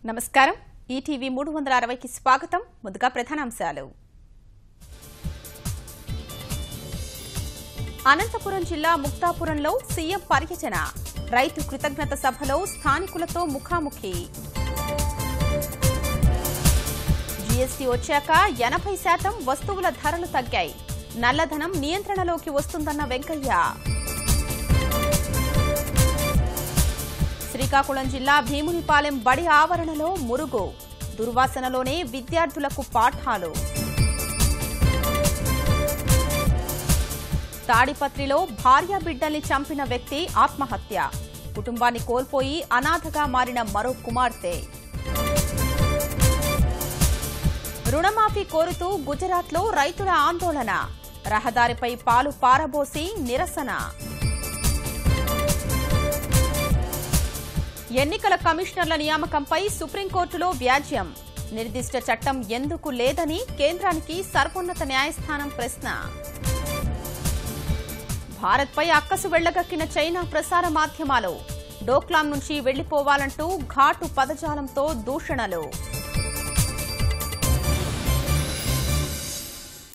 నమస్కారం ఈటీవీ 360 కి స్వాగతం ముందుగా ప్రధానాంశాలు అనంతపురం జిల్లా ముక్తాపురంలో సీఎం పర్యటన రైతు కృతజ్ఞత సభలో స్థానికులతో ముఖాముఖి జీఎస్టీ వచ్చాక 80% వస్తువుల ధరలు తగ్గాయి నల్లధనం నియంత్రణలోకి వస్తుందన్న వెంకయ్య శ్రీకాకుళం జిల్లా భీమునిపాలెం బడి ఆవరణలో మురుగు దుర్వాసనలోనే విద్యార్థులకు పాఠాలు తాడిపత్రిలో భార్య బిడ్డల్ని చంపిన వ్యక్తి ఆత్మహత్య కుటుంబాన్ని కోల్పోయి అనాథగా మారిన మరో కుమార్తె రుణమాఫీ కోరుతూ గుజరాత్లో రైతుల ఆందోళన రహదారిపై పాలు పారబోసి నిరసన ఎన్నికల కమిషనర్ల నియామకంపై సుప్రీంకోర్టులో వ్యాజ్యం నిర్దిష్ట చట్టం ఎందుకు లేదని కేంద్రానికి సర్వోన్నత న్యాయస్థానం ప్రశ్న భారత్పై అక్కసు వెళ్లగక్కిన చైనా ప్రసార మాధ్యమాలు డోక్లాం నుంచి వెళ్లిపోవాలంటూ ఘాటు పదజాలంతో దూషణలు